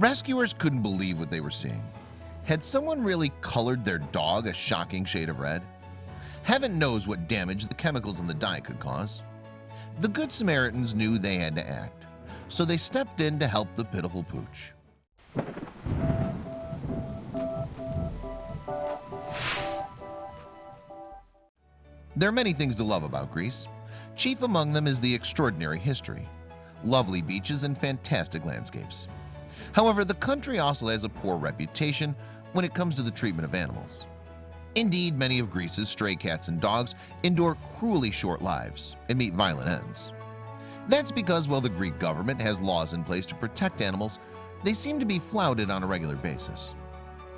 Rescuers couldn't believe what they were seeing. Had someone really colored their dog a shocking shade of red? Heaven knows what damage the chemicals in the dye could cause. The Good Samaritans knew they had to act, so they stepped in to help the pitiful pooch. There are many things to love about Greece. Chief among them is the extraordinary history, lovely beaches and fantastic landscapes. However, the country also has a poor reputation when it comes to the treatment of animals. Indeed, many of Greece's stray cats and dogs endure cruelly short lives and meet violent ends. That's because while the Greek government has laws in place to protect animals, they seem to be flouted on a regular basis.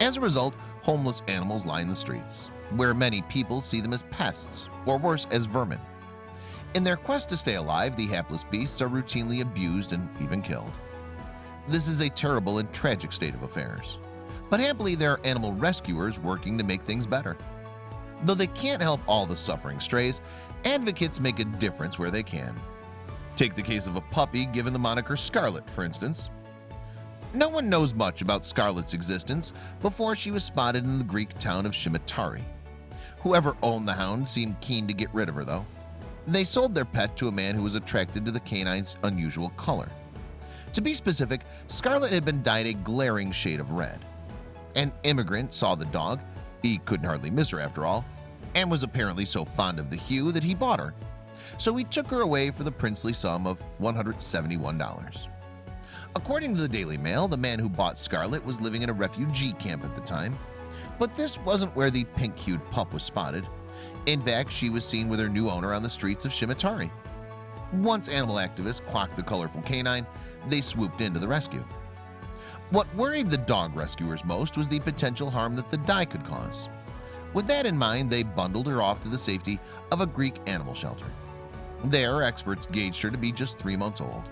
As a result, homeless animals line the streets, where many people see them as pests, or worse, as vermin. In their quest to stay alive, the hapless beasts are routinely abused and even killed. This is a terrible and tragic state of affairs. But happily, there are animal rescuers working to make things better. Though they can't help all the suffering strays, advocates make a difference where they can. Take the case of a puppy given the moniker Scarlet, for instance. No one knows much about Scarlet's existence before she was spotted in the Greek town of Scimitarri. Whoever owned the hound seemed keen to get rid of her, though. They sold their pet to a man who was attracted to the canine's unusual color. To be specific, Scarlet had been dyed a glaring shade of red. An immigrant saw the dog, he couldn't hardly miss her after all, and was apparently so fond of the hue that he bought her. So he took her away for the princely sum of $171. According to the Daily Mail, the man who bought Scarlet was living in a refugee camp at the time. But this wasn't where the pink-hued pup was spotted. In fact, she was seen with her new owner on the streets of Scimitarri. Once animal activists clocked the colorful canine, they swooped in to the rescue. What worried the dog rescuers most was the potential harm that the dye could cause. With that in mind, they bundled her off to the safety of a Greek animal shelter. There, experts gauged her to be just 3 months old.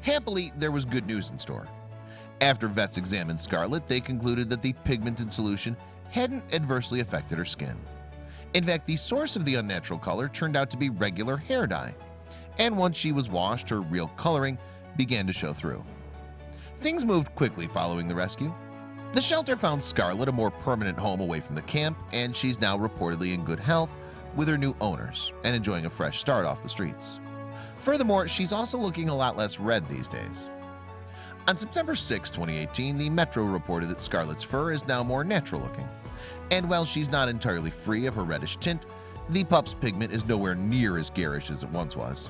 Happily, there was good news in store. After vets examined Scarlet, they concluded that the pigmented solution hadn't adversely affected her skin. In fact, the source of the unnatural color turned out to be regular hair dye, and once she was washed, her real coloring began to show through. Things moved quickly following the rescue. The shelter found Scarlet a more permanent home away from the camp, and she's now reportedly in good health with her new owners and enjoying a fresh start off the streets. Furthermore, she's also looking a lot less red these days. On September 6, 2018, the Metro reported that Scarlet's fur is now more natural looking. And while she's not entirely free of her reddish tint, the pup's pigment is nowhere near as garish as it once was.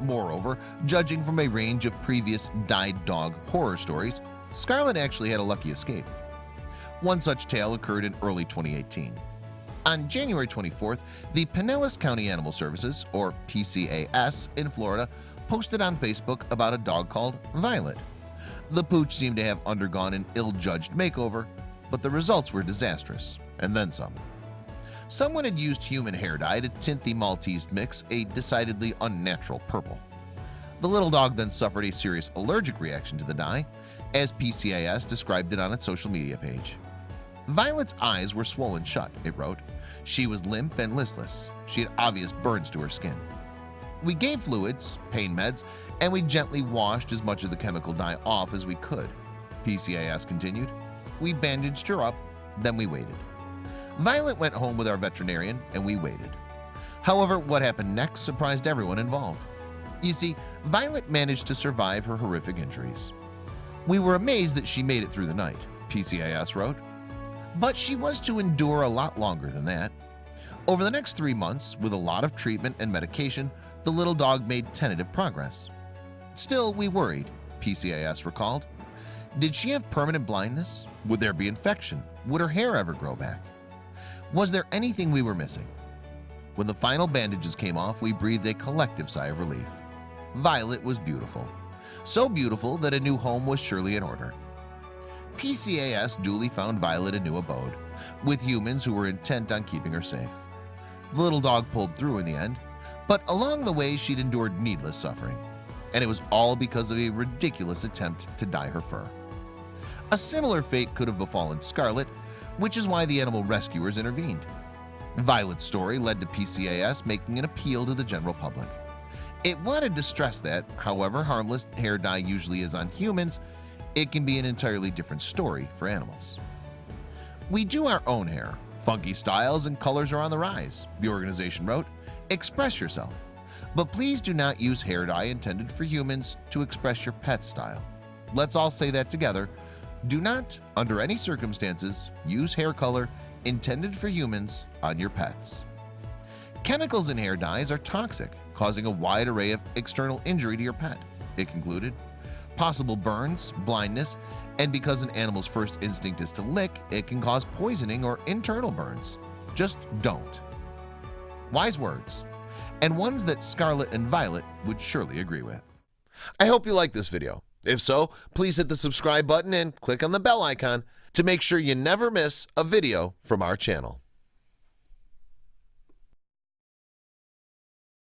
Moreover, judging from a range of previous dyed dog horror stories, Scarlet actually had a lucky escape. One such tale occurred in early 2018. On January 24th, the Pinellas County Animal Services, or PCAS, in Florida, posted on Facebook about a dog called Violet. The pooch seemed to have undergone an ill-judged makeover, but the results were disastrous, and then some. Someone had used human hair dye to tint the Maltese mix a decidedly unnatural purple. The little dog then suffered a serious allergic reaction to the dye, as PCAS described it on its social media page. Violet's eyes were swollen shut, it wrote. She was limp and listless. She had obvious burns to her skin. We gave fluids, pain meds, and we gently washed as much of the chemical dye off as we could, PCAS continued. We bandaged her up, then we waited. Violet went home with our veterinarian, and we waited. However, what happened next surprised everyone involved. You see, Violet managed to survive her horrific injuries. We were amazed that she made it through the night, PCAS wrote. But she was to endure a lot longer than that. Over the next 3 months, with a lot of treatment and medication, the little dog made tentative progress. Still, we worried, PCAS recalled. Did she have permanent blindness? Would there be infection? Would her hair ever grow back? Was there anything we were missing? When the final bandages came off, we breathed a collective sigh of relief. Violet was beautiful. So beautiful that a new home was surely in order. PCAS duly found Violet a new abode, with humans who were intent on keeping her safe. The little dog pulled through in the end, but along the way she'd endured needless suffering, and it was all because of a ridiculous attempt to dye her fur. A similar fate could have befallen Scarlet, which is why the animal rescuers intervened. Violet's story led to PCAS making an appeal to the general public. It wanted to stress that, however harmless hair dye usually is on humans, it can be an entirely different story for animals. We do our own hair. Funky styles and colors are on the rise. The organization wrote, "Express yourself, but please do not use hair dye intended for humans to express your pet style." Let's all say that together. Do not, under any circumstances, use hair color intended for humans on your pets. Chemicals in hair dyes are toxic, causing a wide array of external injury to your pet. It concluded, possible burns, blindness, and because an animal's first instinct is to lick, it can cause poisoning or internal burns. Just don't. Wise words, and ones that Scarlet and Violet would surely agree with. I hope you liked this video. If so, please hit the subscribe button and click on the bell icon to make sure you never miss a video from our channel.